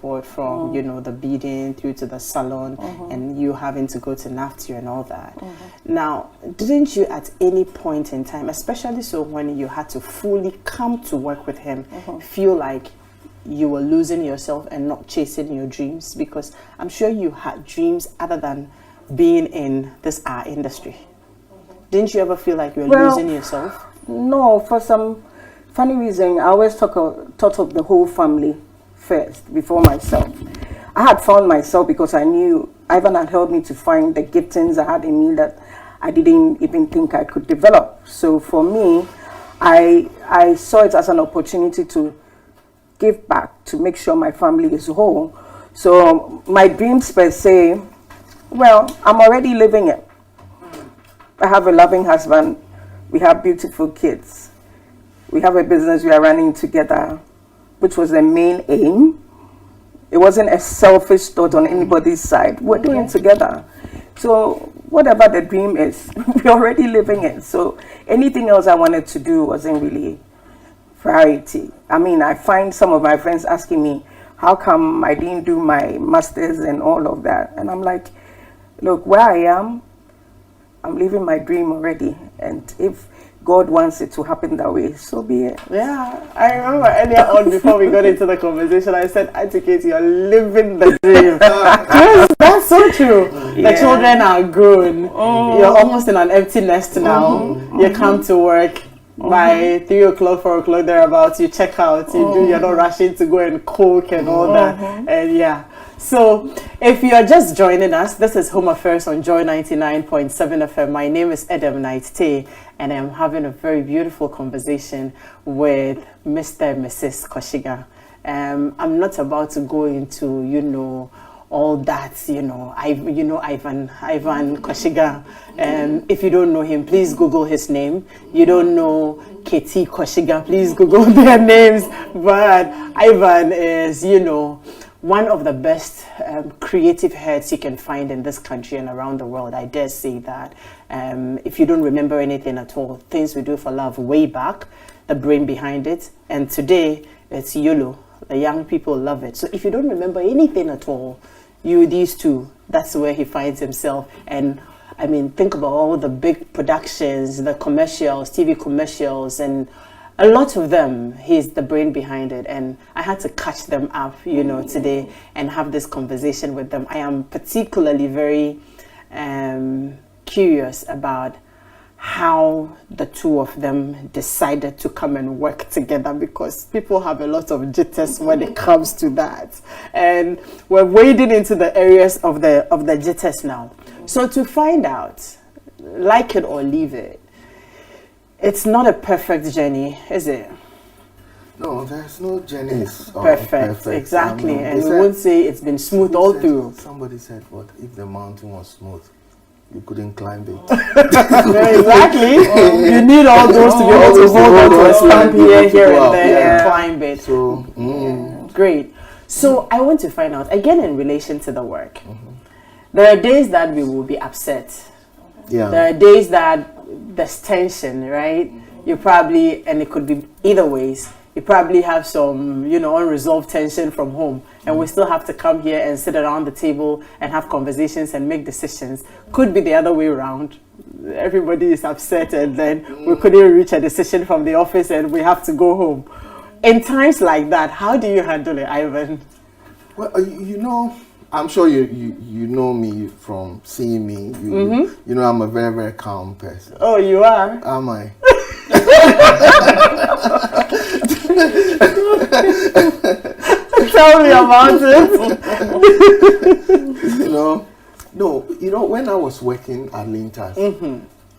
support from, you know, the beading through to the salon and you having to go to NAFTU and all that. Now, didn't you at any point in time, especially so when you had to fully come to work with him, feel like you were losing yourself and not chasing your dreams? Because I'm sure you had dreams other than being in this art industry. Didn't you ever feel like you were losing yourself? No, for some funny reason, I always thought of the whole family first before myself. I had found myself because I knew Ivan had helped me to find the giftings I had in me that I didn't even think I could develop. So for me, I saw it as an opportunity to give back, to make sure my family is whole. So my dreams per se, well, I'm already living it. I have a loving husband. We have beautiful kids. We have a business we are running together, which was the main aim. It wasn't a selfish thought on anybody's side. We're doing it together. So whatever the dream is, we're already living it. So anything else I wanted to do wasn't really priority. I mean, I find some of my friends asking me, how come I didn't do my master's and all of that? And I'm like, look, where I am, I'm living my dream already. And if God wants it to happen that way, so be it. Yeah, I remember earlier on before we got into the conversation, I said, Auntie Katie, you're living the dream. Yes, that's so true. Yeah. The children are grown. You're almost in an empty nest now. You come to work by 3 o'clock, 4 o'clock, thereabouts, you check out, you're not rushing to go and cook and all that. And yeah. So, if you are just joining us, this is Home Affairs on Joy 99.7 FM. My name is Edem Knight-Tay, and I'm having a very beautiful conversation with Mr. and Mrs. Quashigah. I'm not about to go into, you know, all that, you know, Ivan Quashigah. If you don't know him, please Google his name. You don't know Katie Quashigah, please Google their names. But Ivan is, you know, one of the best creative heads you can find in this country and around the world. I dare say that. If you don't remember anything at all, Things We Do for Love way back, the brain behind it. And today, it's YOLO. The young people love it. So if you don't remember anything at all, these two, that's where he finds himself. And I mean, think about all the big productions, the commercials, TV commercials, and a lot of them, he's the brain behind it. And I had to catch them up, you know, today and have this conversation with them. I am particularly very curious about how the two of them decided to come and work together, because people have a lot of jitters when it comes to that. And we're wading into the areas of the jitters now. So to find out, like it or leave it, it's not a perfect journey, is it? No, there's no journey. Perfect, exactly. And we won't say it's been smooth all through. Somebody said, what if the mountain was smooth? You couldn't climb it. Exactly. You need all those to be able to hold on to a stump here and there and climb it. So, great. So I want to find out, again, in relation to the work. There are days that we will be upset. Yeah. There are days that there's tension, right? You probably, and it could be either ways, you probably have some, you know, unresolved tension from home, and we still have to come here and sit around the table and have conversations and make decisions. Could be the other way around. Everybody is upset, and then we couldn't reach a decision from the office and we have to go home. In times like that, how do you handle it, Ivan? Well, you know, I'm sure you know me from seeing me. You know I'm a very, very calm person. Oh, you are? Am I? Tell me about it. You know, when I was working at Lintas,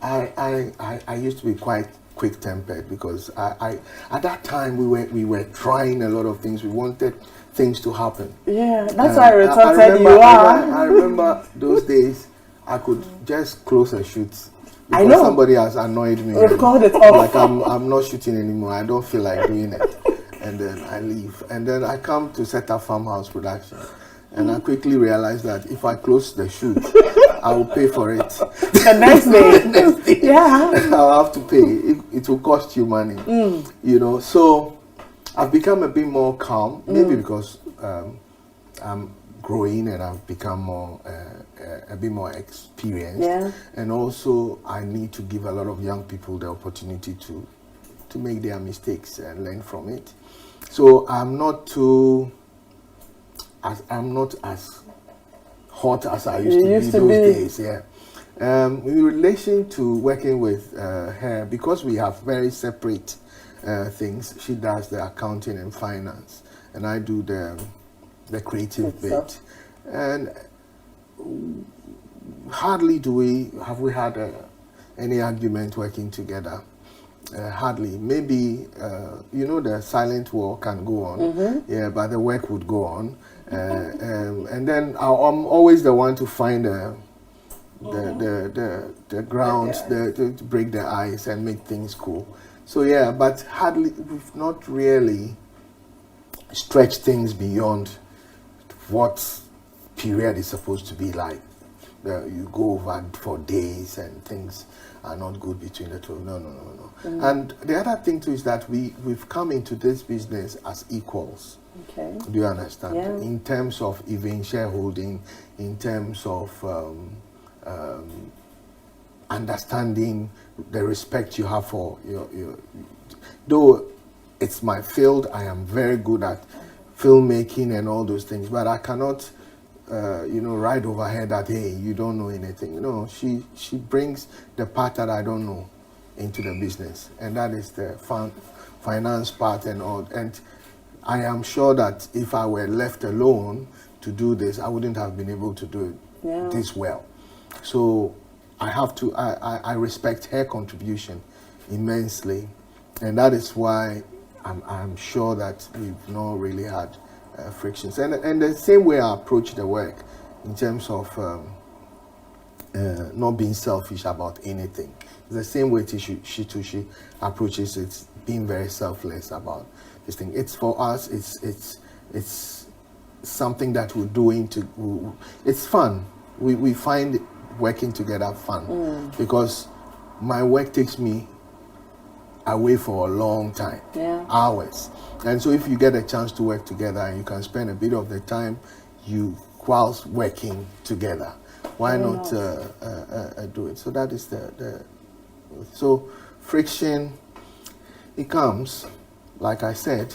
I used to be quite quick-tempered, because I at that time we were trying a lot of things. We wanted things to happen. Yeah, that's why I retorted you are. I remember those days. I could just close a shoot because I know somebody has annoyed me. We've called it off. Like I'm not shooting anymore. I don't feel like doing it, and then I leave. And then I come to set up Farmhouse Productions, and I quickly realized that if I close the shoot, I will pay for it. The next day, yeah, I'll have to pay. It will cost you money, you know. So I've become a bit more calm, maybe because I'm growing and I've become more a bit more experienced. Yeah. And also I need to give a lot of young people the opportunity to make their mistakes and learn from it. So I'm not as hot as I used to be those days. Yeah. In relation to working with her, because we have very separate things, she does the accounting and finance, and I do the creative bit. And hardly have we had any argument working together. Hardly. Maybe the silent war can go on, yeah, but the work would go on, and then I'm always the one to find the grounds, to break the ice and make things cool. So yeah, but hardly, we've not really stretched things beyond what period is supposed to be like. You go over for days and things are not good between the two. No. And the other thing too is that we've come into this business as equals. Okay. Do you understand? Yeah. In terms of even shareholding, in terms of understanding the respect you have for your though it's my field, I am very good at filmmaking and all those things, but I cannot ride over her that, hey, you don't know anything. She brings the part that I don't know into the business, and that is the finance part and all. And I am sure that if I were left alone to do this, I wouldn't have been able to do it this well. So I have to, I respect her contribution immensely, and that is why I'm sure that we've not really had frictions. And the same way I approach the work in terms of not being selfish about anything. The same way she approaches it, being very selfless about this thing. It's for us, it's something that we're doing it's fun. We find working together fun because my work takes me away for a long time, hours. And so if you get a chance to work together and you can spend a bit of the time whilst working together, why not do it? So that is so friction, it comes, like I said,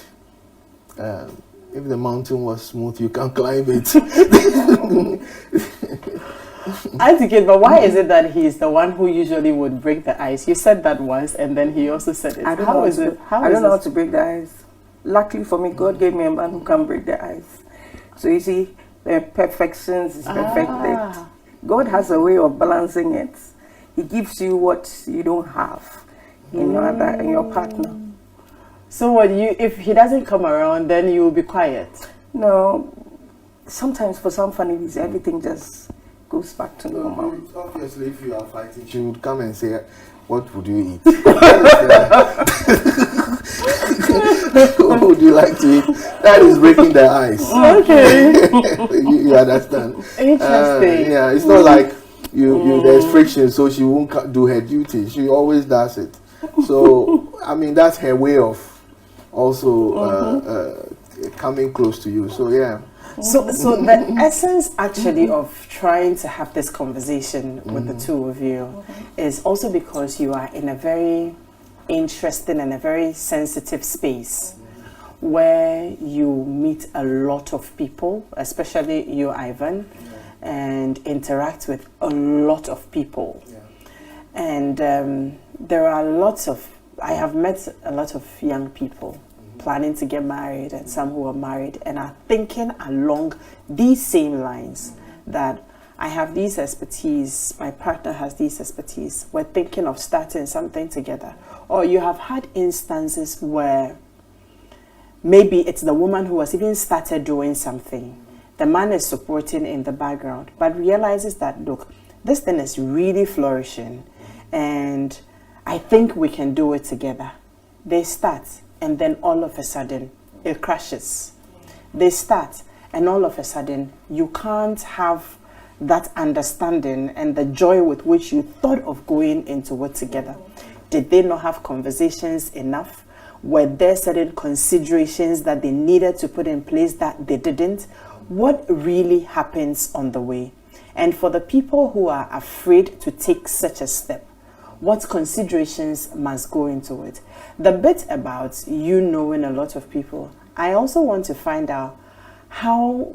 if the mountain was smooth, you can climb it. I think it, but why is it that he's the one who usually would break the ice? You said that once, and then he also said it. I don't know how to break the ice. Luckily for me, God gave me a man who can break the ice. So you see, the perfections is perfected. God has a way of balancing it. He gives you what you don't have in your partner. So if he doesn't come around, then you will be quiet? No. Sometimes for some funny reason, everything just goes back to normal. Obviously, if you are fighting, she would come and say, what would you eat? What would you like to eat? That is breaking the ice. Okay. you understand? Interesting. Yeah, it's not like there's friction, so she won't do her duty. She always does it. So, I mean, that's her way of also coming close to you. So, yeah. So the essence actually of trying to have this conversation with the two of you is also because you are in a very interesting and a very sensitive space where you meet a lot of people, especially you, Ivan, and interact with a lot of people. And there are I have met a lot of young people planning to get married and some who are married and are thinking along these same lines, that I have these expertise, my partner has these expertise, we're thinking of starting something together. Or you have had instances where maybe it's the woman who has even started doing something, the man is supporting in the background, but realizes that, look, this thing is really flourishing and I think we can do it together. They start, and then all of a sudden it crashes. They start, and all of a sudden you can't have that understanding and the joy with which you thought of going into it together. Did they not have conversations enough? Were there certain considerations that they needed to put in place that they didn't? what really happens on the way? And for the people who are afraid to take such a step, what considerations must go into it? The bit about you knowing a lot of people, I also want to find out how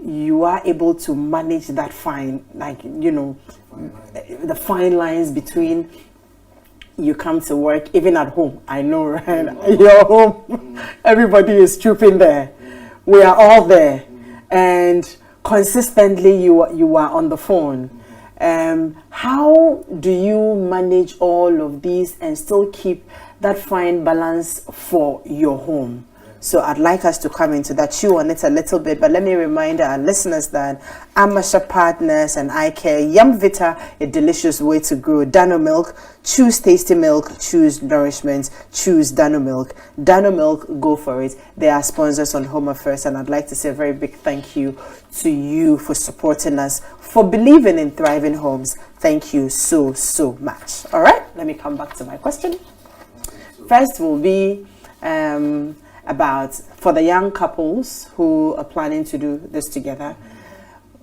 you are able to manage that fine, like, you know, the fine lines between you come to work, even at home. I know, right? You're home, everybody is trooping there. We are all there. And consistently you are on the phone. How do you manage all of these and still keep that fine balance for your home? So I'd like us to come into that, chew on it a little bit, but let me remind our listeners that Amasha Partners and I Care Yum Vita, a delicious way to grow. Dano Milk, choose tasty milk, choose nourishment, choose Dano Milk. Dano Milk, go for it. They are sponsors on Home Affairs, and I'd like to say a very big thank you to you for supporting us, for believing in thriving homes. Thank you so, so much. All right, let me come back to my question. First will be about for the young couples who are planning to do this together.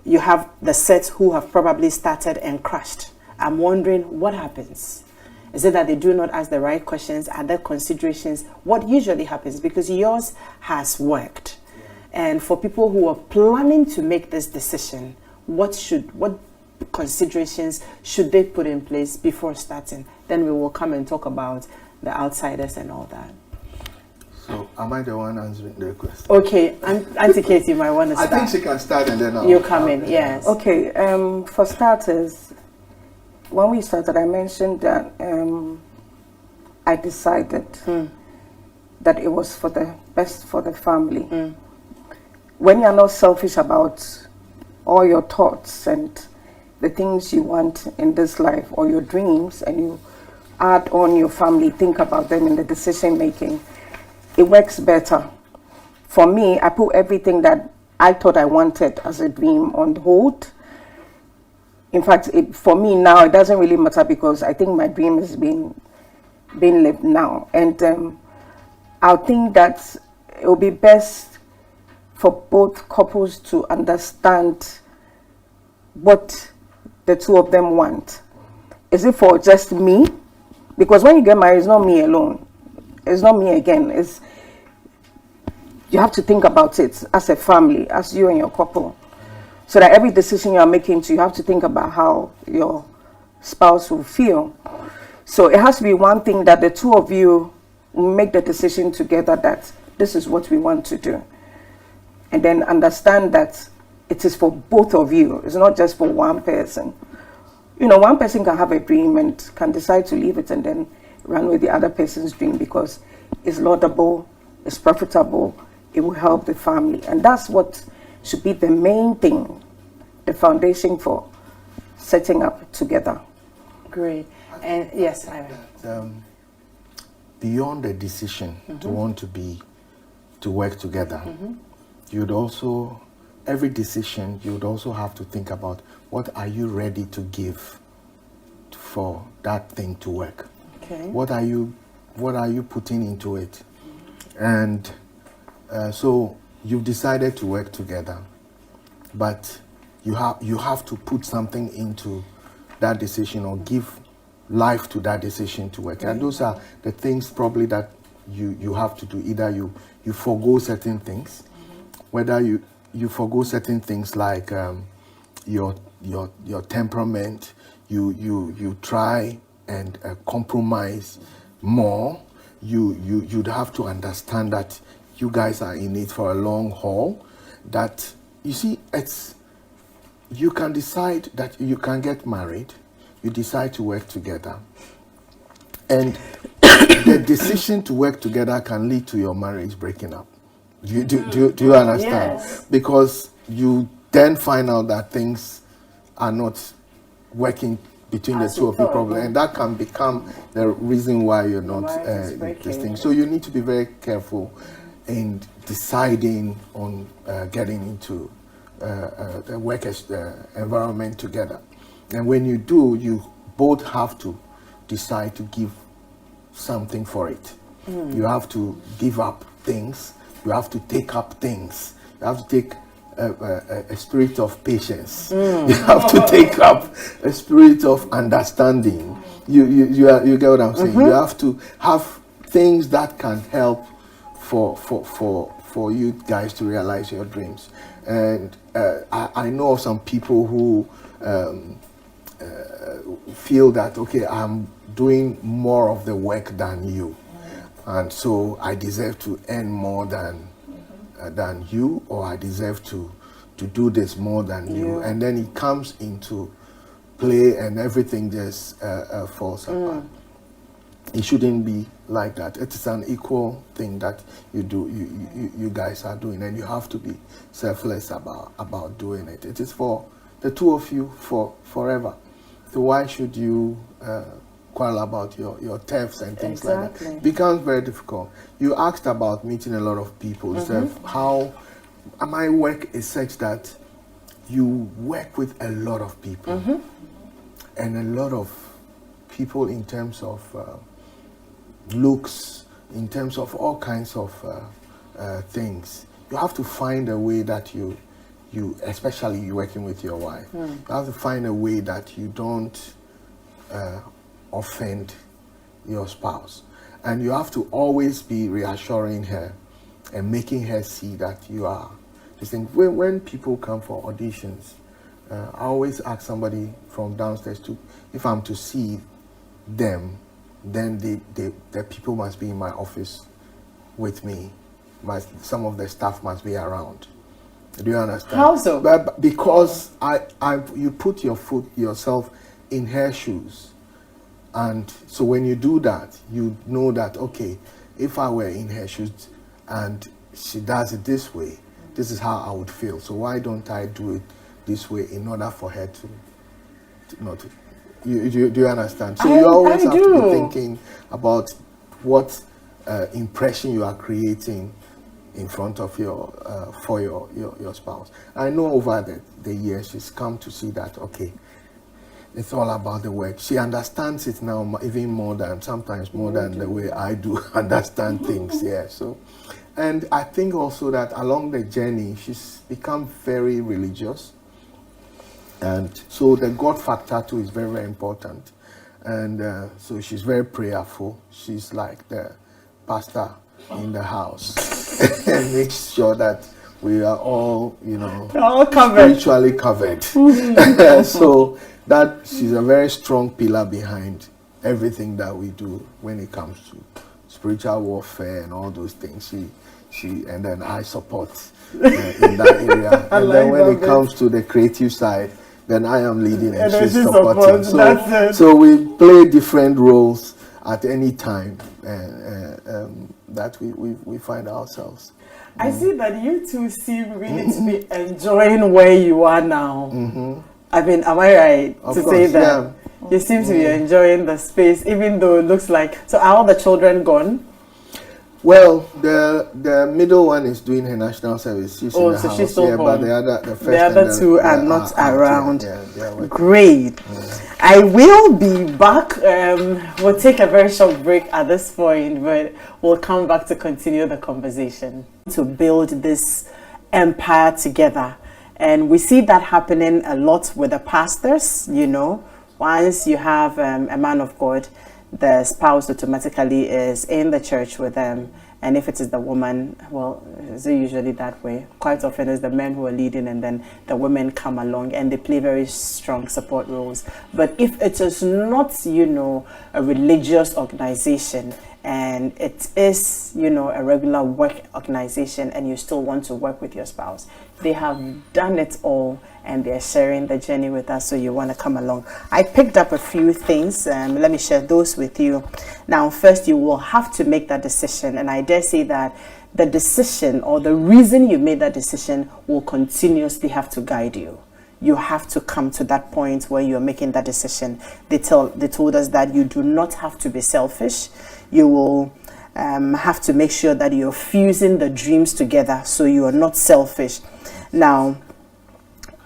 You have the sets who have probably started and crashed. I'm wondering what happens. Is it that they do not ask the right questions? Are there considerations? What usually happens? Because yours has worked. And for people who are planning to make this decision, what considerations should they put in place before starting? Then we will come and talk about the outsiders and all that. So, am I the one answering the question? Okay, Auntie Katie, you might want to start. I think she can start and then you come in, yes. Okay, for starters, when we started, I mentioned that I decided that it was for the best for the family. When you're not selfish about all your thoughts and the things you want in this life or your dreams, and you add on your family, think about them in the decision making, it works better. For me, I put everything that I thought I wanted as a dream on hold. In fact, for me now, it doesn't really matter because I think my dream is being lived now. And I think that it will be best for both couples to understand what the two of them want. Is it for just me? Because when you get married, it's not me alone. It's not me again. It's, you have to think about it as a family, as you and your couple. So that every decision you are making, you have to think about how your spouse will feel. So it has to be one thing that the two of you make the decision together that this is what we want to do. And then understand that it is for both of you. It's not just for one person. You know, one person can have a dream and can decide to leave it and then run with the other person's dream because it's laudable, it's profitable, it will help the family. And that's what should be the main thing, the foundation for setting up together. Great. And yes, beyond the decision to want to work together, you'd also, every decision, you'd also have to think about what are you ready to give for that thing to work. Okay. What are you putting into it? And so you've decided to work together, but you have to put something into that decision or give life to that decision to work. And those are the things probably that you have to do. Either you forego certain things, whether you forego certain things like your temperament, you try and compromise more. You'd have to understand that you guys are in it for a long haul. That you see, you can decide that you can get married. You decide to work together, and the decision to work together can lead to your marriage breaking up. Do you understand? Yes. Because you then find out that things are not working between the two of you probably, and that can become the reason why you're not this thing. So you need to be very careful in deciding on getting into the work environment together. And when you do, you both have to decide to give something for it. You have to give up things. You have to take up things. You have to take a spirit of patience. You have to take up a spirit of understanding. You get what I'm saying? You have to have things that can help for you guys to realize your dreams. And I know of some people who feel that, okay, I'm doing more of the work than you, and so I deserve to earn more than you, or I deserve to do this more than you. And then it comes into play and everything just falls apart. It shouldn't be like that. It is an equal thing that you guys are doing, and you have to be selfless about doing it. It is for the two of you for forever. So why should you quarrel about your thefts and things like that? It becomes very difficult. You asked about meeting a lot of people. So how my work is such that you work with a lot of people, and a lot of people in terms of looks, in terms of all kinds of things. You have to find a way that you especially you working with your wife, you have to find a way that you don't offend your spouse, and you have to always be reassuring her and making her see that you are this thing. When people come for auditions, I always ask somebody from downstairs if I'm to see them, then the people must be in my office with me. Some of the staff must be around. Do you understand? How so? But because you put yourself in her shoes, and so when you do that, you know that, okay, if I were in her shoes and she does it this way, this is how I would feel. So why don't I do it this way in order for her to not? Do you understand? So you always have to be thinking about what impression you are creating in front of for your spouse. I know over the years she's come to see that, okay, it's all about the work. She understands it now sometimes more than the way I do understand things. Yeah. So, and I think also that along the journey she's become very religious. And so the God factor too is very, very important. And so she's very prayerful. She's like the pastor in the house and makes sure that we are all, all covered. Spiritually covered. So that she's a very strong pillar behind everything that we do when it comes to spiritual warfare and all those things. She and then I support in that area. And then when it comes to the creative side, then I am leading and she's supporting. So we play different roles at any time that we find ourselves. I see that you two seem really to be enjoying where you are now. I mean, am I right to say that? Yeah. You seem to be enjoying the space, even though it looks like... So are all the children gone? Well, the middle one is doing her national service. She's in the house. She's still home. But the other two are not around. Great. I will be back. We'll take a very short break at this point, but we'll come back to continue the conversation. To build this empire together. And we see that happening a lot with the pastors, Once you have a man of God, the spouse automatically is in the church with them. And if it is the woman, well, it's usually that way. Quite often it's the men who are leading and then the women come along and they play very strong support roles. But if it is not, a religious organization and it is, a regular work organization and you still want to work with your spouse, they have done it all and they're sharing the journey with us, so you want to come along. I picked up a few things. Let me share those with you. Now, first, you will have to make that decision, and I dare say that the decision or the reason you made that decision will continuously have to guide you. You have to come to that point where you're making that decision. They told us that you do not have to be selfish. You will have to make sure that you're fusing the dreams together, so you are not selfish. Now,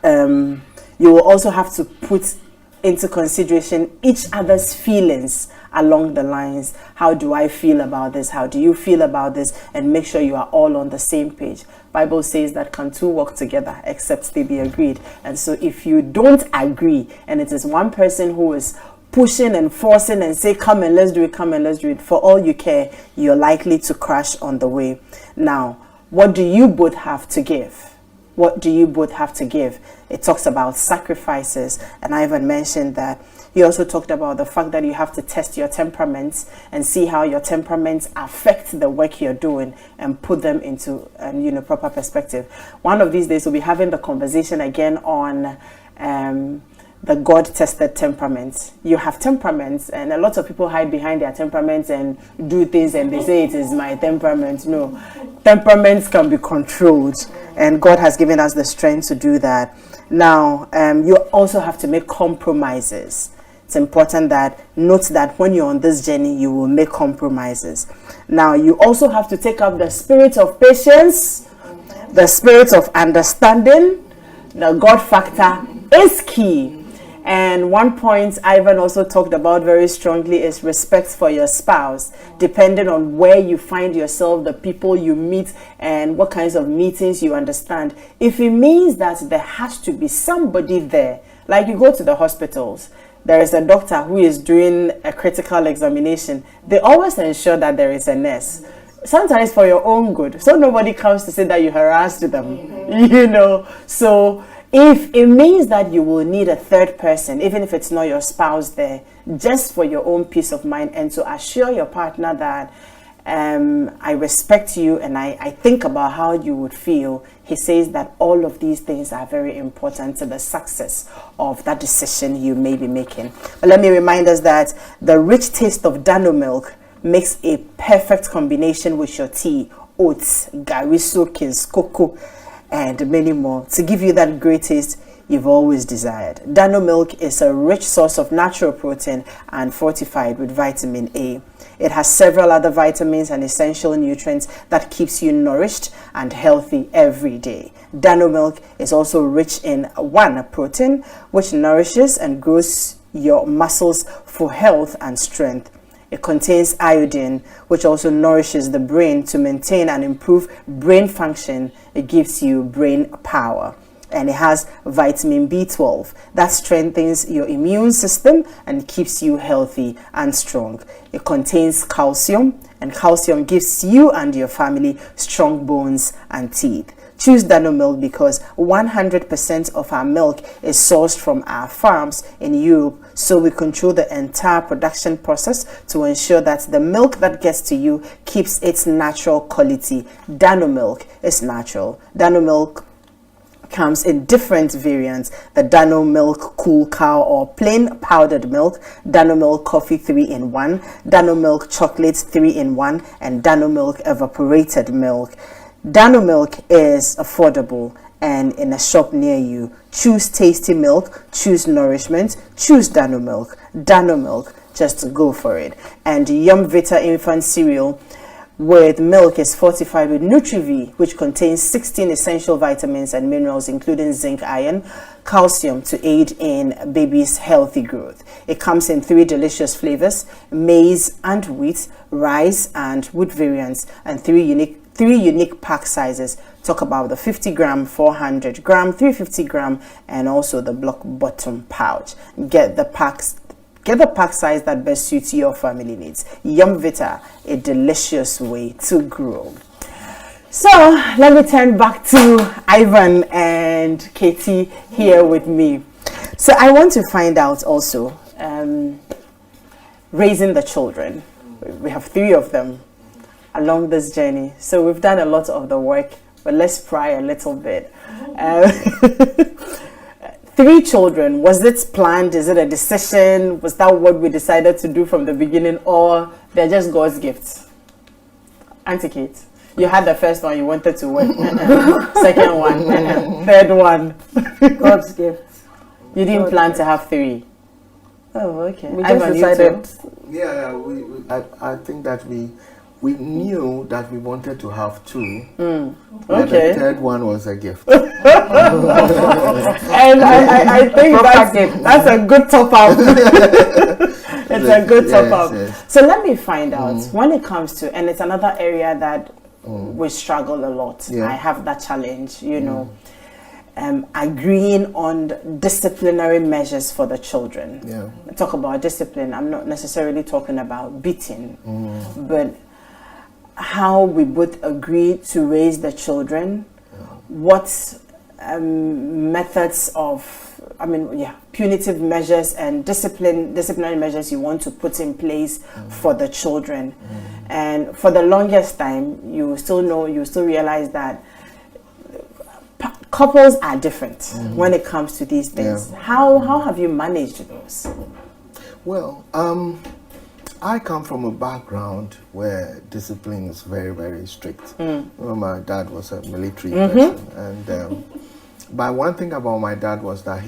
you will also have to put into consideration each other's feelings along the lines, how do I feel about this? How do you feel about this? And make sure you are all on the same page. Bible says that can two walk together except they be agreed. And so if you don't agree, and it is one person who is pushing and forcing and say, come and let's do it, come and let's do it, for all you care, you're likely to crash on the way. Now, what do you both have to give? What do you both have to give? It talks about sacrifices, and I even mentioned that. He also talked about the fact that you have to test your temperaments and see how your temperaments affect the work you're doing and put them into proper perspective. One of these days we'll be having the conversation again on the God-tested temperaments. You have temperaments, and a lot of people hide behind their temperaments and do things and they say it is my temperament. No, temperaments can be controlled, and God has given us the strength to do that. Now, you also have to make compromises. It's important that note that when you're on this journey, you will make compromises. Now, you also have to take up the spirit of patience, the spirit of understanding. The God factor is key. And one point Ivan also talked about very strongly is respect for your spouse, depending on where you find yourself, the people you meet, and what kinds of meetings you understand. If it means that there has to be somebody there, like you go to the hospitals, there is a doctor who is doing a critical examination, they always ensure that there is a nurse. Sometimes for your own good, so nobody comes to say that you harassed them, So if it means that you will need a third person, even if it's not your spouse there, just for your own peace of mind and to assure your partner that I respect you and I think about how you would feel, he says that all of these things are very important to the success of that decision you may be making. But let me remind us that the rich taste of Dano milk makes a perfect combination with your tea, oats, gari soakings, cocoa, and many more to give you that great taste you've always desired. Dano milk is a rich source of natural protein and fortified with vitamin A. It has several other vitamins and essential nutrients that keeps you nourished and healthy every day. Dano milk is also rich in 1 protein, which nourishes and grows your muscles for health and strength. It contains iodine, which also nourishes the brain to maintain and improve brain function. It gives you brain power. And it has vitamin B12 that strengthens your immune system and keeps you healthy and strong. It contains calcium, and calcium gives you and your family strong bones and teeth. Choose Dano milk because 100% of our milk is sourced from our farms in Europe, so we control the entire production process to ensure that the milk that gets to you keeps its natural quality. Dano milk is natural. Dano milk comes in different variants: the Dano milk cool cow or plain powdered milk, Dano milk coffee 3-in-1, Dano milk chocolate 3-in-1, and Dano milk evaporated milk. Dano milk is affordable and in a shop near you. Choose tasty milk, choose nourishment, choose Dano milk. Dano milk, just go for it. And Yum Vita infant cereal with milk is fortified with Nutri-V, which contains 16 essential vitamins and minerals, including zinc, iron, calcium, to aid in baby's healthy growth. It comes in 3 delicious flavors: maize and wheat, rice and wood variants, and 3 unique pack sizes. Talk about the 50 gram, 400 gram, 350 gram, and also the block bottom pouch. Get the pack size that best suits your family needs. Yum Vita, a delicious way to grow. So let me turn back to Ivan and Katie here with me. So I want to find out also, raising the children. We have 3 of them along this journey. So we've done a lot of the work, but let's pry a little bit. 3 children, was it planned? Is it a decision? Was that what we decided to do from the beginning, or they're just God's gifts? Auntie Kate, you had the first one, you wanted to win. Second one, third one. God's gift. You didn't plan to have 3. Oh, okay. We just decided. Yeah, I think that we knew that we wanted to have 2. Okay. The third one was a gift. And I think that's a good top up. It's a good top up. Yes. So let me find out, when it comes to, and it's another area that we struggle a lot. Yeah. I have that challenge, you know, agreeing on disciplinary measures for the children. Yeah. Talk about discipline, I'm not necessarily talking about beating, but how we both agree to raise the children, what methods of, punitive measures and disciplinary measures you want to put in place for the children. And for the longest time, you still realize that couples are different when it comes to these things. Yeah. How have you managed those? Well, I come from a background where discipline is very, very strict. Well, my dad was a military person, and but one thing about my dad was that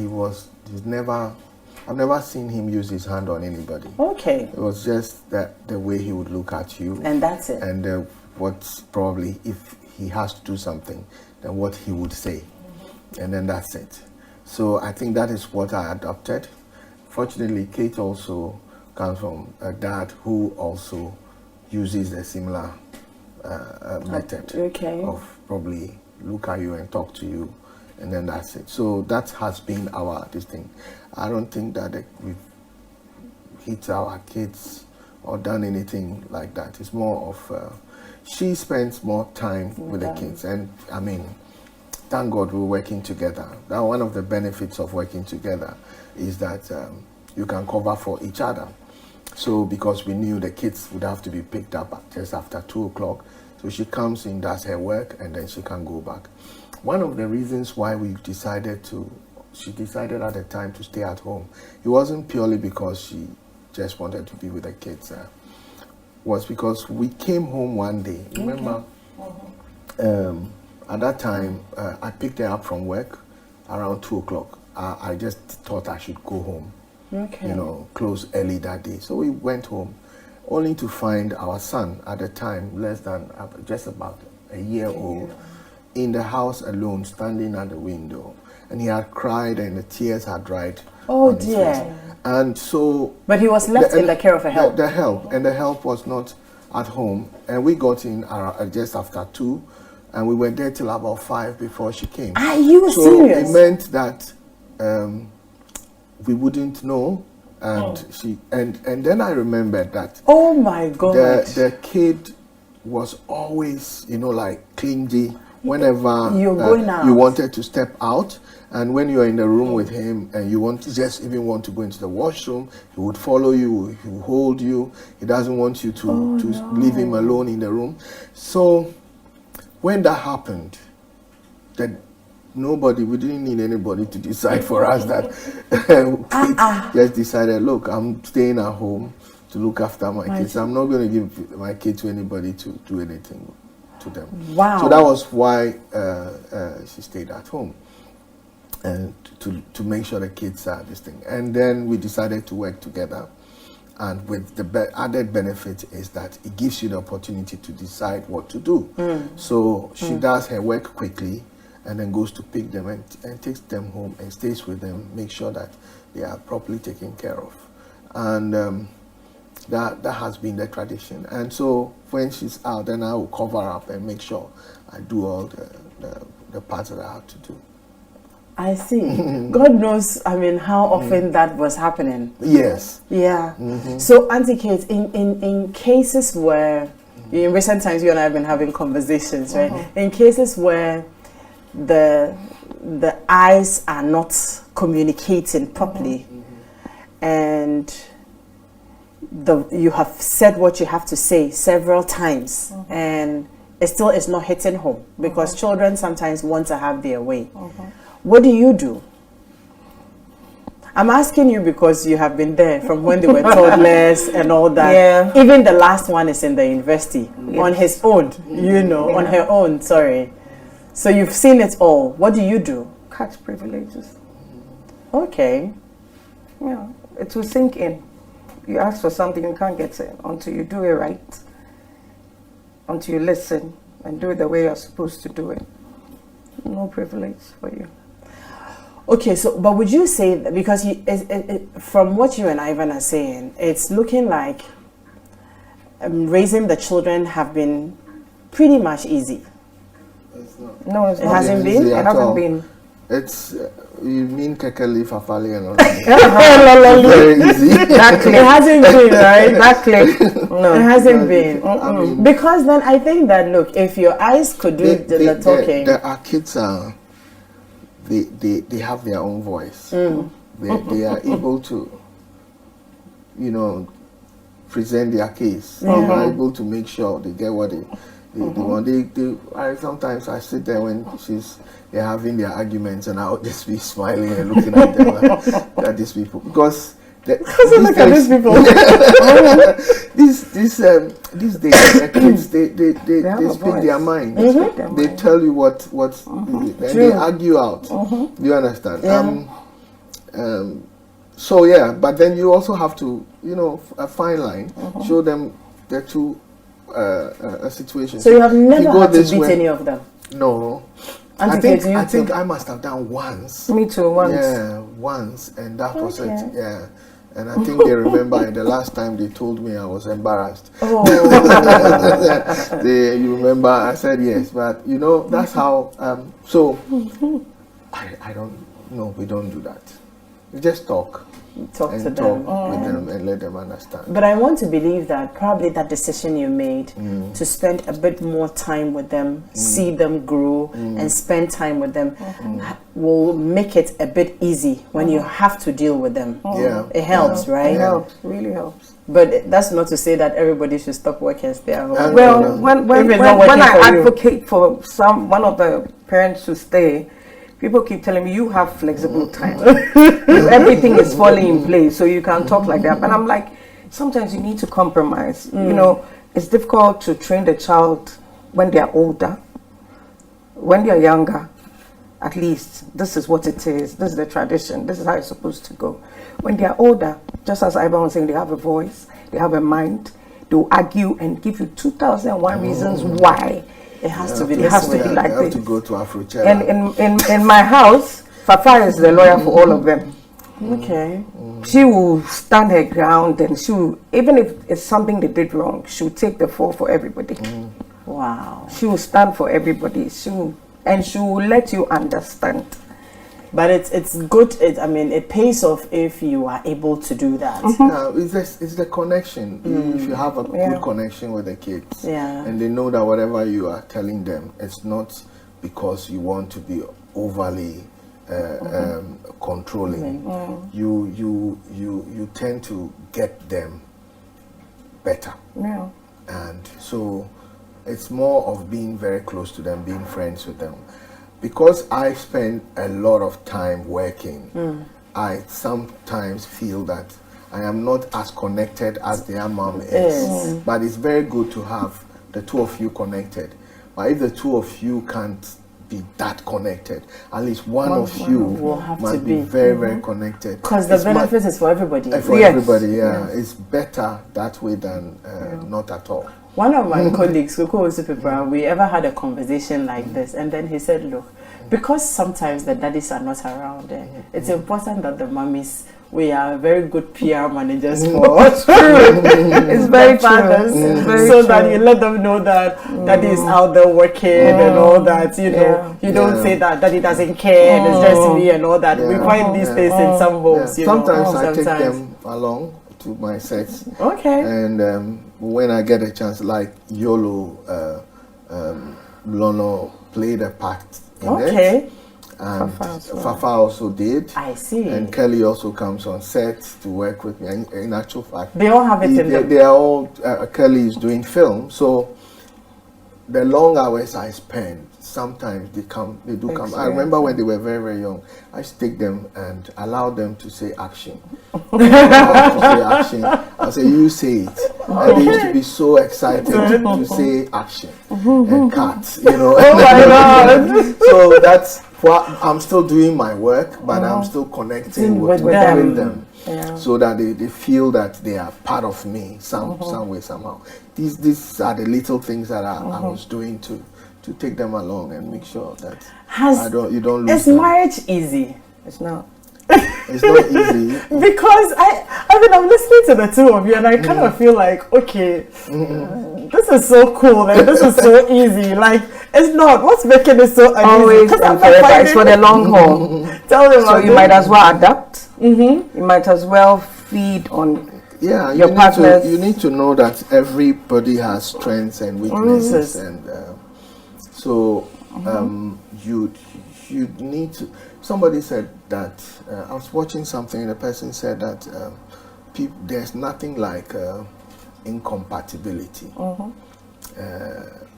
I've never seen him use his hand on anybody. Okay. It was just that the way he would look at you, And that's it. and what's probably, if he has to do something, then what he would say, and then that's it. So I think that is what I adopted. Fortunately, Kate also comes from a dad who also uses a similar method of probably look at you and talk to you, and then that's it. So that has been this thing. I don't think that we've hit our kids or done anything like that. It's more of she spends more time with the kids, and I mean, thank God we're working together. Now, one of the benefits of working together is that you can cover for each other. So because we knew the kids would have to be picked up just after 2 o'clock, so she comes in, does her work, and then she can go back. One of the reasons why she decided at the time to stay at home, it wasn't purely because she just wanted to be with the kids. Was because we came home one day. Remember, at that time, I picked her up from work around 2 o'clock. I just thought I should go home. Okay. Close early that day. So we went home, only to find our son at the time, just about a year old, in the house alone, standing at the window. And he had cried and the tears had dried. Oh on his dear. face. And so... But he was left in the care of a help. The help was not at home. And we got in just after 2, and we were there till about 5 before she came. Are you serious? So it meant that we wouldn't know, and then I remembered that. Oh my God! The kid was always, like clingy whenever you're going out. You wanted to step out, and when you're in the room with him and you want to go into the washroom, he would follow you, he would hold you. He doesn't want you to leave him alone in the room. So when that happened, we didn't need anybody to decide for us that we just decided, look, I'm staying at home to look after my kids. I'm not going to give my kid to anybody to do anything to them. Wow. So that was why she stayed at home, and to make sure the kids are this thing. And then we decided to work together. And with the added benefit is that it gives you the opportunity to decide what to do. So she does her work quickly, and then goes to pick them and takes them home and stays with them, make sure that they are properly taken care of. And that has been the tradition. And so when she's out, then I will cover up and make sure I do all the parts that I have to do. I see. God knows, how often that was happening. Yes. Yeah. So, Auntie Kate, in cases where, in recent times you and I have been having conversations, right? In cases where the eyes are not communicating properly, and you have said what you have to say several times, and it still is not hitting home, because children sometimes want to have their way. What do you do? I'm asking you because you have been there from when they were toddlers and all that. Yeah. Even the last one is in the university on his own, on her own, sorry. So you've seen it all. What do you do? Catch privileges. Okay. Yeah, it will sink in. You ask for something, you can't get it until you do it right, until you listen and do it the way you're supposed to do it. No privilege for you. Okay, so but would you say that because from what you and Ivan are saying, it's looking like raising the children have been pretty much easy. No, it hasn't been. It hasn't been. It's you mean kekeli fafali and all that. Very easy. Exactly. It hasn't been, right? Exactly. No, it hasn't been. I mean, because then I think that look, if your eyes could do the talking, our kids are they have their own voice. They are able to, you know, present their case. They are able to make sure they get what they want. Sometimes I sit there when they're having their arguments and I'll just be smiling and looking at them at these people because look at these people. These days the kids they speak their mind. They tell you what and they argue out. Do you understand? Yeah. So yeah, but then you also have to, you know, a fine line, show them the two a situation. So you have never had to beat any of them? No. I think I must have done once. Me too, once. Yeah, once, and that was it. Yeah. And I think they remember the last time they told me I was embarrassed. Oh. You remember? I said yes, but you know, that's how, so, I don't, no, we don't do that. We just talk. Talk to them. Talk with them and let them understand. But I want to believe that probably that decision you made to spend a bit more time with them, see them grow, and spend time with them will make it a bit easy when you have to deal with them. Yeah, it helps, right? It helps, really helps. But that's not to say that everybody should stop work and stay at home. When I advocate for one of the parents to stay, people keep telling me, you have flexible time. Everything is falling in place, so you can talk like that. But I'm like, sometimes you need to compromise. You know, it's difficult to train the child when they're older. When they're younger, at least, this is what it is. This is the tradition. This is how it's supposed to go. When they're older, just as Ivan was saying, they have a voice, they have a mind. They'll argue and give you 2001 reasons why. It has to be. It has to be like this. You have to go to Afrochella. And in my house, Fafa is the lawyer for all of them. Okay. She will stand her ground, and she will, even if it's something they did wrong, she will take the fall for everybody. Wow. She will stand for everybody. She will let you understand. But it's good. I mean, it pays off if you are able to do that. Now, it's the connection. If you have a good connection with the kids, and they know that whatever you are telling them, it's not because you want to be overly controlling. You tend to get them better. Yeah. And so it's more of being very close to them, being friends with them. Because I spend a lot of time working, I sometimes feel that I am not as connected as their mom is. But it's very good to have the two of you connected. But if the two of you can't be that connected, at least one of you must be very, very connected. Because the benefit is for everybody. For everybody, yeah. It's better that way than not at all. One of my colleagues, we ever had a conversation like this, and then he said, look, because sometimes the daddies are not around, it's important that the mummies, we are very good PR managers for it's very fathers, so that you let them know that daddy is out there working and all that, you know. You don't say that daddy doesn't care, it's just me and all that. We find these things in some homes, you know. Sometimes I take them along to my sets. Okay. And when I get a chance, like Yolo, Lono played a part in it. And Fafa also did. I see. And Kelly also comes on set to work with me. And in actual fact, they all have it in them. They are all, Kelly is doing film. So the long hours I spend, sometimes they do come. I remember when they were very, very young, I used to take them and allow them to say action. I'll say, you say it. And they used to be so excited to say action and cut, you know. Oh my God. So that's what I'm still doing my work, but I'm still connecting with them. Yeah. So that they feel that they are part of me some way, somehow. These are the little things that I was doing to take them along and make sure that you don't lose them. Is marriage easy? It's not. It's not easy. Because I mean, I'm listening to the two of you, and I kind of feel like, okay, this is so cool, and this is so easy. Like, it's not. What's making it so uneasy? Always and forever. It's for the long haul. Tell them. So you might as well adapt. You might as well feed on. Yeah, your partners. You need to know that everybody has strengths and weaknesses, and so you need to. Somebody said that I was watching something. The person said that there's nothing like incompatibility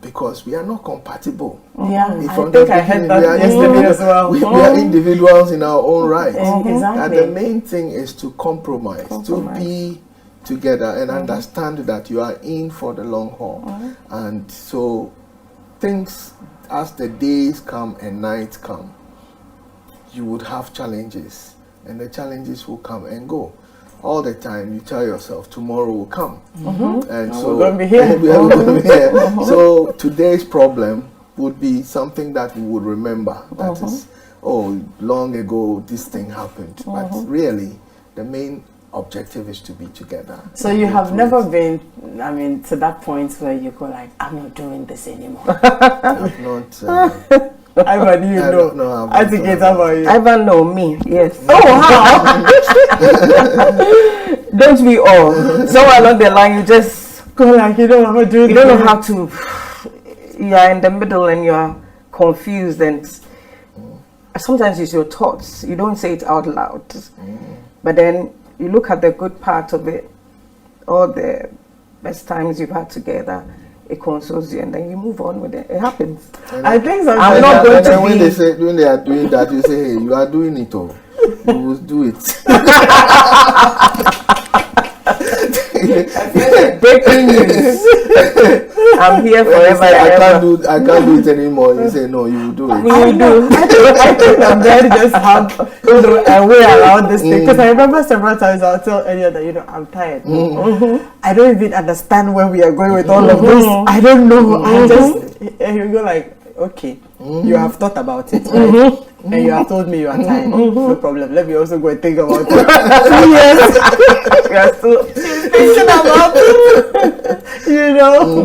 because we are not compatible. Yeah, I think I heard that yesterday as well. We are individuals in our own right. Exactly. And the main thing is to compromise. To be together and understand that you are in for the long haul. And so things, as the days come and nights come, you would have challenges, and the challenges will come and go. All the time you tell yourself tomorrow will come. And so we're going to be here. we are going to be here. So today's problem would be something that we would remember. That is, long ago this thing happened. But really, the main objective is to be together. So you have never been, I mean, to that point where you go like, I'm not doing this anymore. I've not. Ivan, you know. I think it's about you. Ivan, know me. Yes. Oh, how? Don't we all? Somewhere along the line, you just go like, you don't know how to do it. You don't know how to. You are in the middle and you are confused, and sometimes it's your thoughts. You don't say it out loud, but then you look at the good part of it, all the best times you've had together. It consoles you, and then you move on with it. It happens. I think so. I'm not going to be. When they are doing that, you say, "Hey, you are doing it all. You will do it." Breaking news. I'm here forever. I can't do it anymore. You say, "No, you will do it." We will do. I think I'm there to just have a way around this thing, because I remember several times I'll tell Elia that I'm tired. I don't even understand where we are going with all of this. I don't know. I just and you go like, okay, you have thought about it, right? And you have told me you are tired. No problem. Let me also go and think about it. 2 years. You are still thinking about it.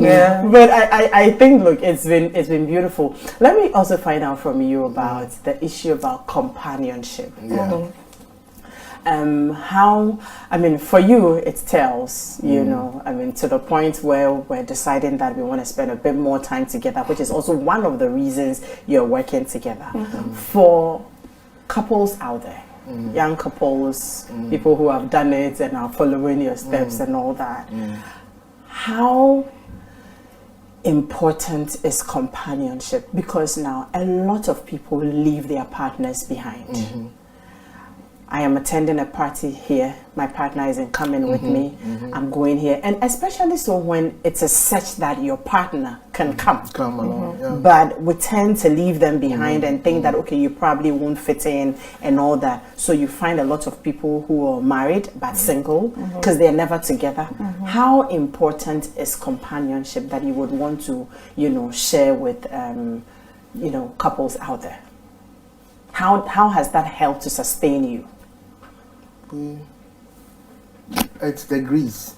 Yeah. But I think, look, it's been beautiful. Let me also find out from you about the issue about companionship. Yeah. How, I mean, for you, it tells, I mean, to the point where we're deciding that we want to spend a bit more time together, which is also one of the reasons you're working together. For couples out there, young couples, people who have done it and are following your steps and all that, how important is companionship? Because now a lot of people leave their partners behind. I am attending a party here. My partner isn't coming with me. I'm going here. And especially so when it's a such that your partner can come along. Yeah. But we tend to leave them behind and think that, okay, you probably won't fit in and all that. So you find a lot of people who are married but single because they're never together. How important is companionship that you would want to, share with, couples out there? How has that helped to sustain you? It's the grease.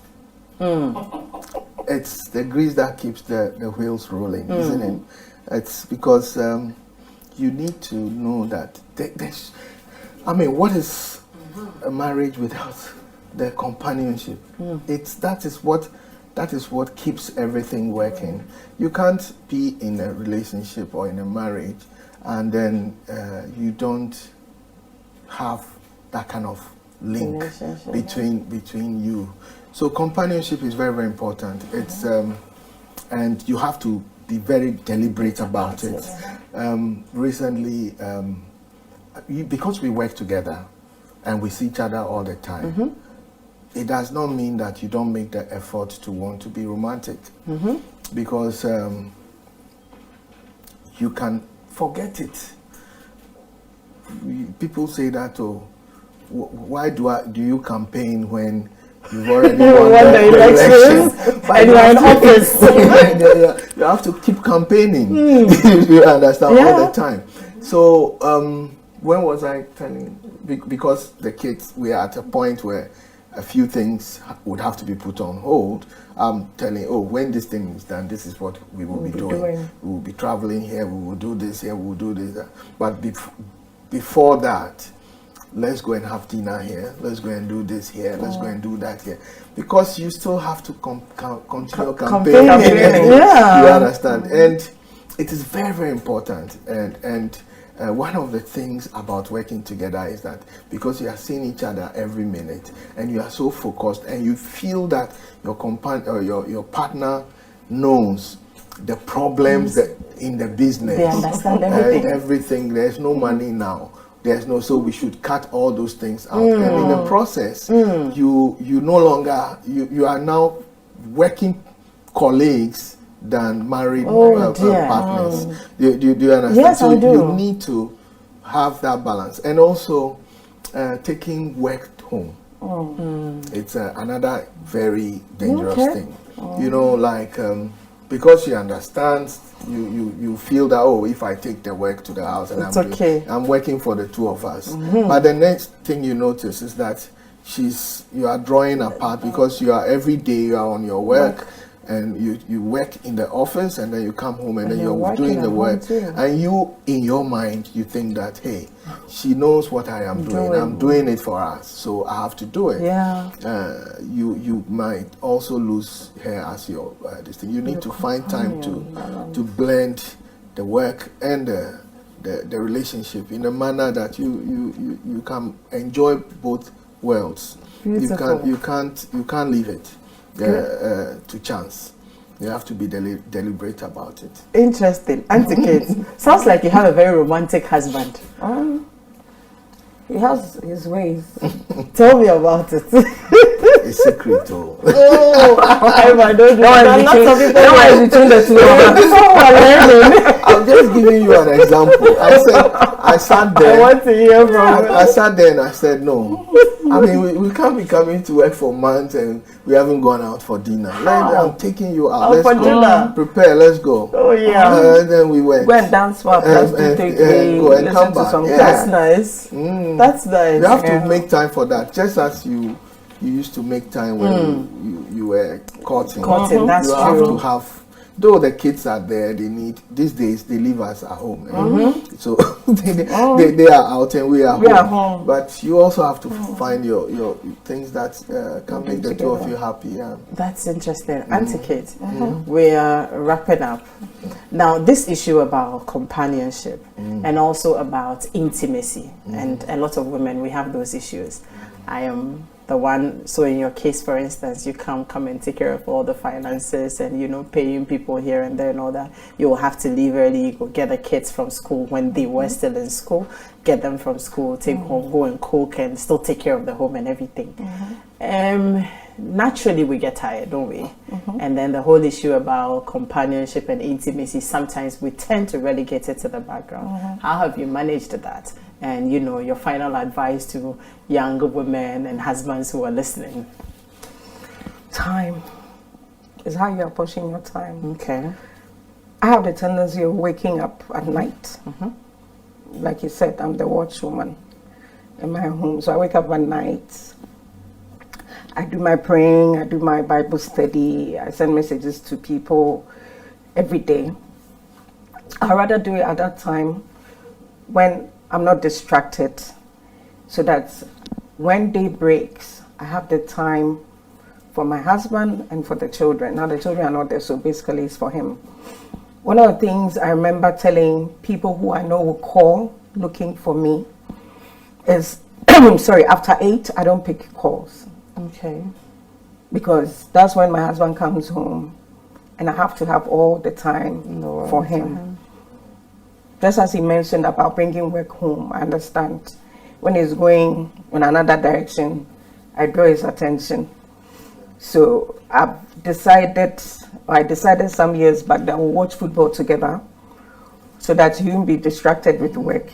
It's the grease that keeps the wheels rolling, isn't it? It's because you need to know that there's, I mean, what is a marriage without the companionship? That is what keeps everything working. You can't be in a relationship or in a marriage and then you don't have that kind of link between you. So companionship is very, very important. It's and you have to be very deliberate about it. Recently, because we work together and we see each other all the time, it does not mean that you don't make the effort to want to be romantic, because you can forget it. People say that, why do you campaign when you've already won the election? And you're in office. You have to keep campaigning. You understand, all the time. So when was I telling? Because the kids, we are at a point where a few things would have to be put on hold. I'm telling, oh, when this thing is done, this is what we will be doing. We will be traveling here, we will do this here, we will do this. But before that, let's go and have dinner here, let's go and do this here, let's go and do that here. Because you still have to continue campaigning. Yeah. You understand? And it is very, very important. And one of the things about working together is that because you are seeing each other every minute and you are so focused and you feel that your companion or your partner knows the problems that in the business. They understand everything. There's no money now. So we should cut all those things out. And in the process, you no longer, you are now working colleagues than married partners. Do you understand? Yes, so I do. You need to have that balance. And also taking work home. It's another very dangerous thing. You know, like because you understand, you feel that, oh, if I take the work to the house and I'm working for the two of us. But the next thing you notice is that you are drawing apart because you are every day you are on your work. And you work in the office and then you come home and then you're doing the work. And you, in your mind, you think that, hey, she knows what I am doing. I'm doing it for us, so I have to do it. Yeah. You might also lose her as your this thing. You need to find time to blend the work and the relationship in a manner that you can enjoy both worlds. Beautiful. You can't leave it to chance. You have to be deliberate about it. Interesting. Auntie Kate, sounds like you have a very romantic husband. He has his ways. Tell me about it. It's secret, though. I don't know. Between the two of us. I'm just giving you an example. I sat there. I want to hear from I sat there and I said, no. I mean, we can't be coming to work for months and we haven't gone out for dinner. I'm taking you out. Let's for go. dinner. Prepare, let's go. Oh, yeah. And then we went. Go and dance for us to go and come back. That's nice. That's nice. You have to make time for that, just as you used to make time when you were courting. That's you true. have to have, though the kids are there, these days they leave us at home. So they are out and we are home. But you also have to find your things that can make the two of you happy. Yeah. That's interesting. Auntie Kate, we are wrapping up. Now, this issue about companionship and also about intimacy, and a lot of women, we have those issues. I am the one, so in your case, for instance, you come and take care of all the finances and, paying people here and there and all that. You will have to leave early, go get the kids from school when they were still in school, get them from school, take home, go and cook and still take care of the home and everything. Naturally, we get tired, don't we? And then the whole issue about companionship and intimacy, sometimes we tend to relegate it to the background. How have you managed that? And, your final advice to young women and husbands who are listening. Time is how you are pushing your time. Okay. I have the tendency of waking up at night. Like you said, I'm the watchwoman in my home. So I wake up at night. I do my praying, I do my Bible study, I send messages to people every day. I'd rather do it at that time when I'm not distracted, so that when day breaks, I have the time for my husband and for the children. Now the children are not there, so basically it's for him. One of the things I remember telling people who I know will call looking for me is, after 8, I don't pick calls. Okay. Because that's when my husband comes home and I have to have all the time for him. Just as he mentioned about bringing work home, I understand. When he's going in another direction, I draw his attention. So I decided some years back that we'll watch football together so that he won't be distracted with work.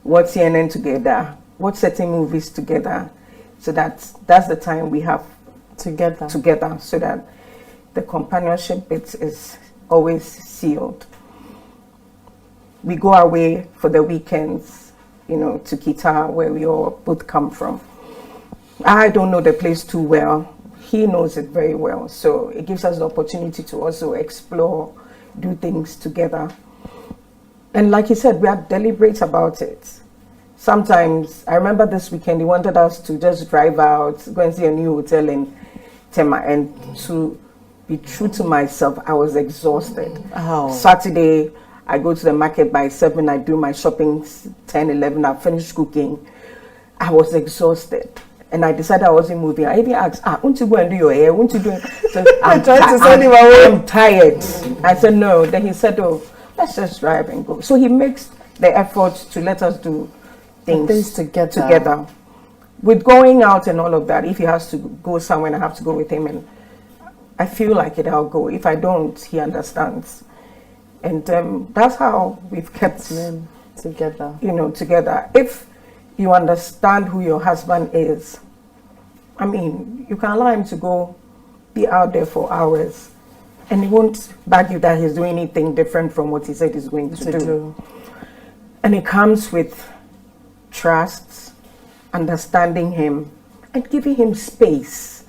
Watch CNN together, watch certain movies together. So that's the time we have together so that the companionship bit is always sealed. We go away for the weekends. to Kita, where we all both come from. I don't know the place too well. He knows it very well. So it gives us the opportunity to also explore, do things together. And like he said, we are deliberate about it. Sometimes, I remember this weekend, he wanted us to just drive out, go and see a new hotel in Tema. And to be true to myself, I was exhausted. Oh. Saturday, I go to the market by 7, I do my shopping 10, 11, I finish cooking. I was exhausted. And I decided I wasn't moving. I even asked, won't you go and do your hair? Won't you do it? So I'm tired. I said, no. Then he said, oh, let's just drive and go. So he makes the effort to let us do things together. With going out and all of that, if he has to go somewhere, I have to go with him. And I feel like it, I'll go. If I don't, he understands. And that's how we've kept together. Together. If you understand who your husband is, I mean, you can allow him to go be out there for hours and he won't bag you that he's doing anything different from what he said he's going to do. And it comes with trust, understanding him, and giving him space.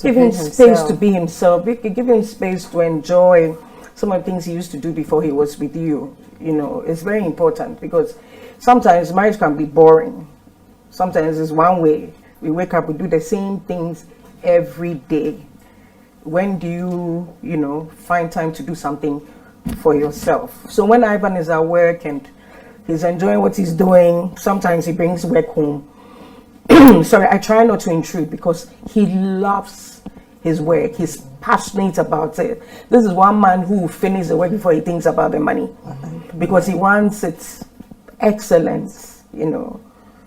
Give him space to be himself. Give him space to enjoy some of the things he used to do before he was with you. It's very important because sometimes marriage can be boring. Sometimes it's one way. We wake up, we do the same things every day. When do you, find time to do something for yourself? So when Ivan is at work and he's enjoying what he's doing, sometimes he brings work home. Sorry, I try not to intrude because he loves his work. He's passionate about it. This is one man who finishes the work before he thinks about the money because he wants its excellence,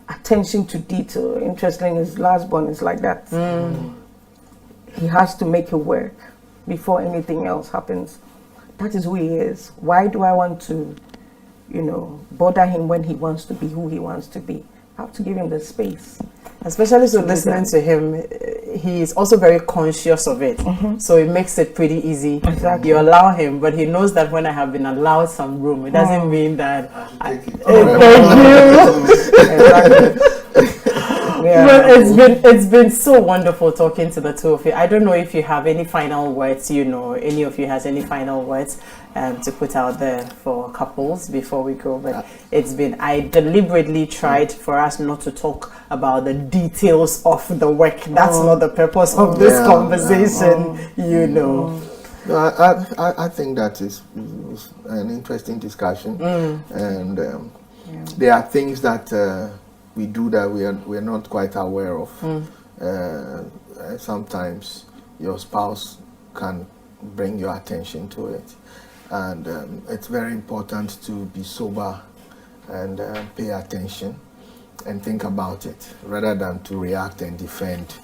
attention to detail. Interestingly, his last born is like that. He has to make it work before anything else happens. That is who he is. Why do I want to, bother him when he wants to be who he wants to be? I have to give him the space. Especially so listening to him, he is also very conscious of it. So it makes it pretty easy. Exactly. You allow him, but he knows that when I have been allowed some room, it doesn't mean that Thank you. Yeah. But it's been so wonderful talking to the two of you. I don't know if you have any final words, any of you has any final words to put out there for couples before we go. But I deliberately tried for us not to talk about the details of the work. That's not the purpose of this conversation, No, I think that is an interesting discussion, and there are things that we do that we are not quite aware of. Sometimes your spouse can bring your attention to it, and it's very important to be sober and pay attention and think about it rather than to react and defend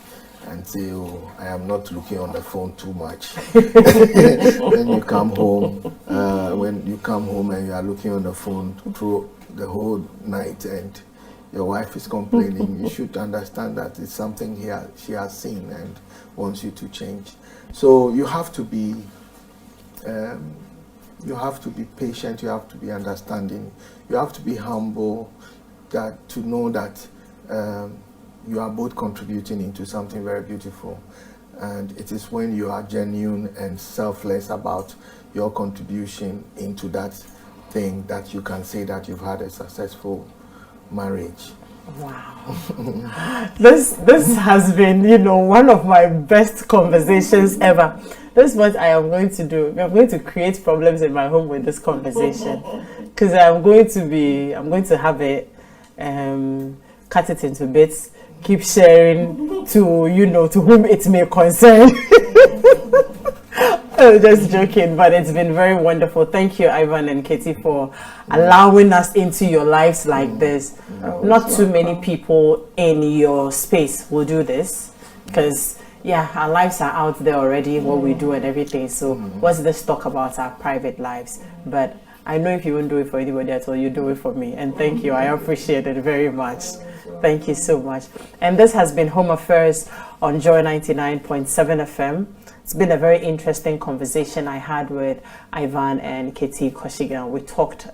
and say, oh, I am not looking on the phone too much. When you come home and you are looking on the phone through the whole night and your wife is complaining, you should understand that it's something she has seen and wants you to change. So you have to be patient, you have to be understanding, you have to be humble, to know that you are both contributing into something very beautiful. And it is when you are genuine and selfless about your contribution into that thing that you can say that you've had a successful marriage. Wow. This has been, one of my best conversations ever. This is what I am going to do. I'm going to create problems in my home with this conversation. Because I'm going to have it, cut it into bits, keep sharing to whom it may concern. Just joking, but it's been very wonderful. Thank you, Ivan and Katie, for allowing us into your lives like this. Not too many people in your space will do this because, our lives are out there already, what we do and everything. So what's this talk about our private lives? But I know if you won't do it for anybody at all, you do it for me. And thank you. I appreciate it very much. Thank you so much. And this has been Home Affairs on Joy 99.7 FM. It's been a very interesting conversation I had with Ivan and Catherine Quashigah. We talked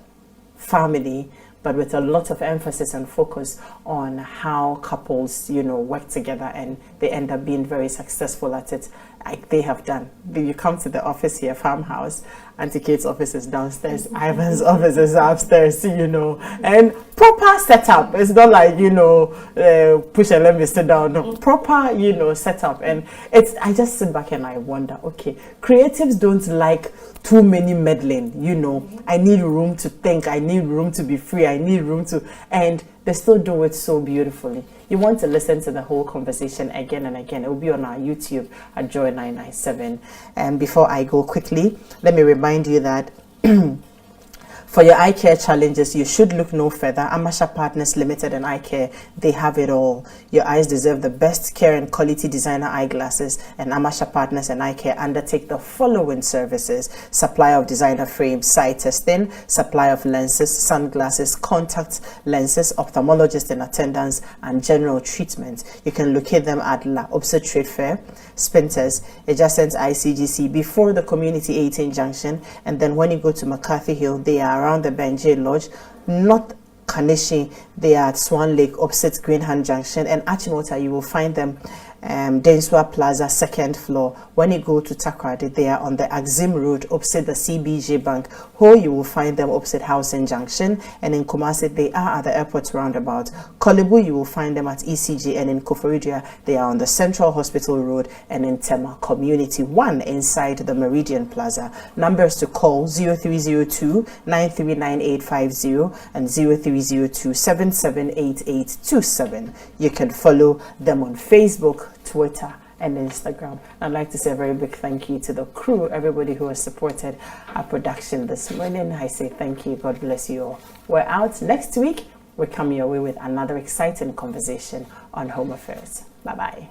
family, but with a lot of emphasis and focus on how couples, work together and they end up being very successful at it, like they have done. You come to the office here, Farmhouse, Auntie Kate's office is downstairs, Ivan's office is upstairs, and proper setup. It's not like, push and let me sit down. No, proper, setup. And I just sit back and I wonder, okay, creatives don't like too many meddling, I need room to think, I need room to be free, I need room to, and they still do it so beautifully. You want to listen to the whole conversation again and again, it will be on our YouTube at Joy997. And before I go quickly, let me remind you that for your eye care challenges, you should look no further. Amasha Partners Limited and Eye Care, they have it all. Your eyes deserve the best care and quality designer eyeglasses, and Amasha Partners and Eye Care undertake the following services: supply of designer frames, sight testing, supply of lenses, sunglasses, contact lenses, ophthalmologist in attendance, and general treatment. You can locate them at La Opsa Trade Fair, Spinters, adjacent ICGC, before the Community 18 Junction, and then when you go to McCarthy Hill, they are around the Benjay Lodge. North Kanishi, they are at Swan Lake, opposite Greenhand Junction, and Achimota, you will find them Densua Plaza, second floor. When you go to Takrady, they are on the Axim Road, opposite the CBJ Bank. Ho, you will find them opposite Housing Junction, and in Kumasi, they are at the airport roundabout. Kolebu, you will find them at ECG, and in Koforidua, they are on the Central Hospital Road, and in Tema Community 1 inside the Meridian Plaza. Numbers to call: 0302 939850 and 0302 778827. You can follow them on Facebook, Twitter, and Instagram. I'd like to say a very big thank you to the crew, everybody who has supported our production this morning. I say thank you. God bless you all. We're out. Next week, we're coming your way with another exciting conversation on home affairs. Bye-bye.